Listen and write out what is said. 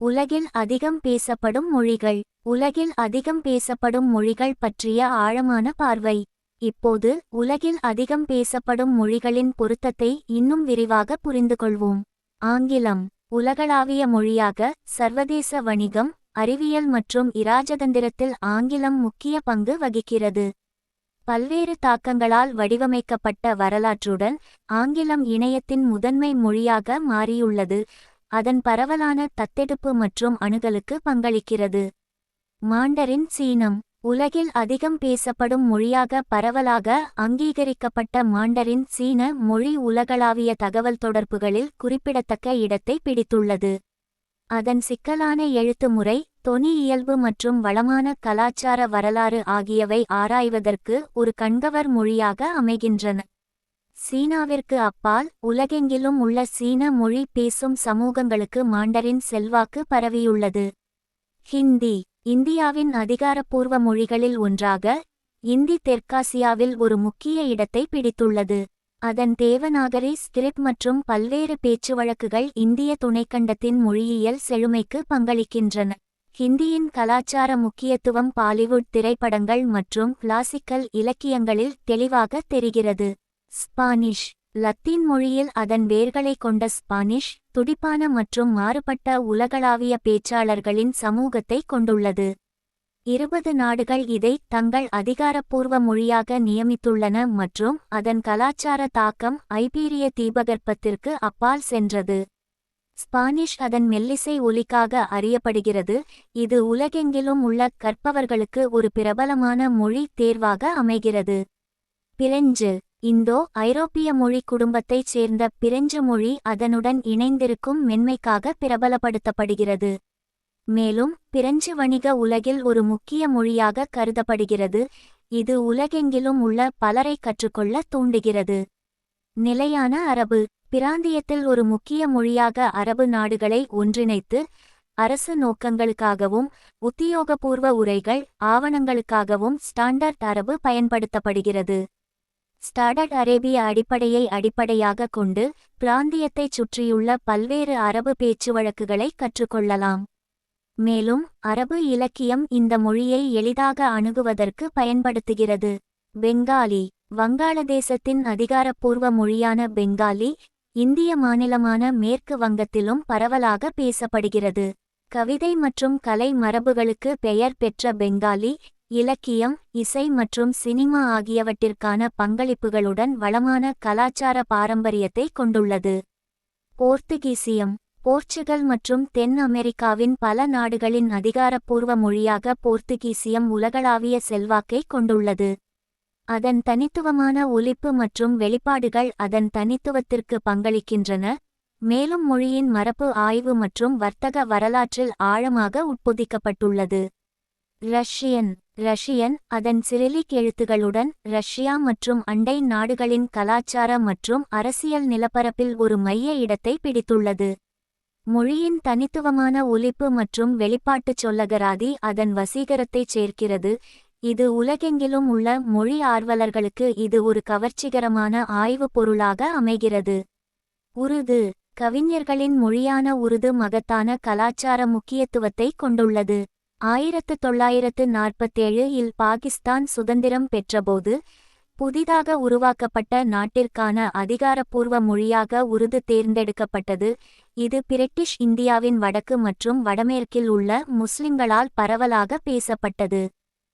உலகில் அதிகம் பேசப்படும் மொழிகள். உலகில் அதிகம் பேசப்படும் மொழிகள் பற்றிய ஆழமான பார்வை. இப்போது உலகில் அதிகம் பேசப்படும் மொழிகளின் பொருத்தத்தை இன்னும் விரிவாக புரிந்துகொள்வோம். ஆங்கிலம் உலகளாவிய மொழியாக சர்வதேச வணிகம், அறிவியல் மற்றும் இராஜதந்திரத்தில் ஆங்கிலம் முக்கிய பங்கு வகிக்கிறது. பல்வேறு தாக்கங்களால் வடிவமைக்கப்பட்ட வரலாற்றுடன் ஆங்கிலம் இணையத்தின் முதன்மை மொழியாக மாறியுள்ளது. அதன் பரவலான தத்தெடுப்பு மற்றும் அணுகலுக்கு பங்களிக்கிறது. மாண்டரின் சீனம் உலகில் அதிகம் பேசப்படும் மொழியாக பரவலாக அங்கீகரிக்கப்பட்ட மாண்டரின் சீன மொழி உலகளாவிய தகவல் தொடர்புகளில் குறிப்பிடத்தக்க இடத்தை பிடித்துள்ளது. அதன் சிக்கலான எழுத்து முறை, தொனி இயல்பு மற்றும் வளமான கலாச்சார வரலாறு ஆகியவை ஆராய்வதற்கு ஒரு கண்கவர் மொழியாக அமைகின்றன. சீனாவிற்கு அப்பால் உலகெங்கிலும் உள்ள சீன மொழி பேசும் சமூகங்களுக்கு மாண்டரின் செல்வாக்கு பரவியுள்ளது. ஹிந்தி இந்தியாவின் அதிகாரப்பூர்வ மொழிகளில் ஒன்றாக, இந்தி தெற்காசியாவில் ஒரு முக்கிய இடத்தை பிடித்துள்ளது. அதன் தேவநாகரி ஸ்கிரிப்ட் மற்றும் பல்வேறு பேச்சுவழக்குகள் இந்திய துணைக்கண்டத்தின் மொழியியல் செழுமைக்கு பங்களிக்கின்றன. ஹிந்தியின் கலாச்சார முக்கியத்துவம் பாலிவுட் திரைப்படங்கள் மற்றும் கிளாசிக்கல் இலக்கியங்களில் தெளிவாக தெரிகிறது. ஸ்பானிஷ் லத்தீன் மொழியில் அதன் வேர்களை கொண்ட ஸ்பானிஷ், துடிப்பான மற்றும் மாறுபட்ட உலகளாவிய பேச்சாளர்களின் சமூகத்தை கொண்டுள்ளது. 20 நாடுகள் இதை தங்கள் அதிகாரப்பூர்வ மொழியாக நியமித்துள்ளன மற்றும் அதன் கலாச்சார தாக்கம் ஐபீரிய தீபகற்பத்திற்கு அப்பால் சென்றது. ஸ்பானிஷ் அதன் மெல்லிசை ஒலிக்காக அறியப்படுகிறது, இது உலகெங்கிலும் உள்ள கற்பவர்களுக்கு ஒரு பிரபலமான மொழி தேர்வாக அமைகிறது. பிரெஞ்சு இந்தோ ஐரோப்பிய மொழி குடும்பத்தைச் சேர்ந்த பிரெஞ்சு மொழி அதனுடன் இணைந்திருக்கும் மென்மைக்காக பிரபலப்படுத்தப்படுகிறது. மேலும் பிரெஞ்சு வணிக உலகில் ஒரு முக்கிய மொழியாக கருதப்படுகிறது, இது உலகெங்கிலும் உள்ள பலரை கற்றுக்கொள்ள தூண்டுகிறது. நிலையான அரபு பிராந்தியத்தில் ஒரு முக்கிய மொழியாக அரபு நாடுகளை ஒன்றிணைத்து அரசு நோக்கங்களுக்காகவும் உத்தியோகபூர்வ உரைகள், ஆவணங்களுக்காகவும் ஸ்டாண்டர்ட் அரபு பயன்படுத்தப்படுகிறது. ஸ்டாண்டர்ட் அரேபிய அடிப்படையை அடிப்படையாக கொண்டு பிராந்தியத்தைச் சுற்றியுள்ள பல்வேறு அரபு பேச்சுவழக்குகளை கற்றுக்கொள்ளலாம். மேலும் அரபு இலக்கியம் இந்த மொழியை எளிதாக அணுகுவதற்கு பயன்படுத்துகிறது. பெங்காலி வங்காளதேசத்தின் அதிகாரப்பூர்வ மொழியான பெங்காலி இந்திய மாநிலமான மேற்கு வங்கத்திலும் பரவலாக பேசப்படுகிறது. கவிதை மற்றும் கலை மரபுகளுக்கு பெயர் பெற்ற பெங்காலி இலக்கியம், இசை மற்றும் சினிமா ஆகியவற்றிற்கான பங்களிப்புகளுடன் வளமான கலாச்சார பாரம்பரியத்தை கொண்டுள்ளது. போர்த்துகீசியம் போர்ச்சுகல் மற்றும் தென் அமெரிக்காவின் பல நாடுகளின் அதிகாரப்பூர்வ மொழியாக போர்த்துகீசியம் உலகளாவிய செல்வாக்கை கொண்டுள்ளது. அதன் தனித்துவமான ஒலிப்பு மற்றும் வெளிப்பாடுகள் அதன் தனித்துவத்திற்கு பங்களிக்கின்றன, மேலும் மொழியின் மரபு ஆய்வு மற்றும் வர்த்தக வரலாற்றில் ஆழமாக உட்பொதிக்கப்பட்டுள்ளது. ரஷ்யன் அதன் சிரிலிக் எழுத்துகளுடன் ரஷ்யா மற்றும் அண்டை நாடுகளின் கலாச்சார மற்றும் அரசியல் நிலப்பரப்பில் ஒரு மைய இடத்தை பிடித்துள்ளது. மொழியின் தனித்துவமான ஒலிப்பு மற்றும் வெளிப்பாட்டுச் சொல்லகராதி அதன் வசீகரத்தைச் சேர்க்கிறது, இது உலகெங்கிலும் உள்ள மொழி ஆர்வலர்களுக்கு இது ஒரு கவர்ச்சிகரமான ஆய்வுப் பொருளாக அமைகிறது. உருது கவிஞர்களின் மொழியான உருது மகத்தான கலாச்சார முக்கியத்துவத்தை கொண்டுள்ளது. 1947 இல் பாகிஸ்தான் சுதந்திரம் பெற்றபோது புதிதாக உருவாக்கப்பட்ட நாட்டிற்கான அதிகாரப்பூர்வ மொழியாக உருது தேர்ந்தெடுக்கப்பட்டது. இது பிரிட்டிஷ் இந்தியாவின் வடக்கு மற்றும் வடமேற்கில் உள்ள முஸ்லிம்களால் பரவலாக பேசப்பட்டது.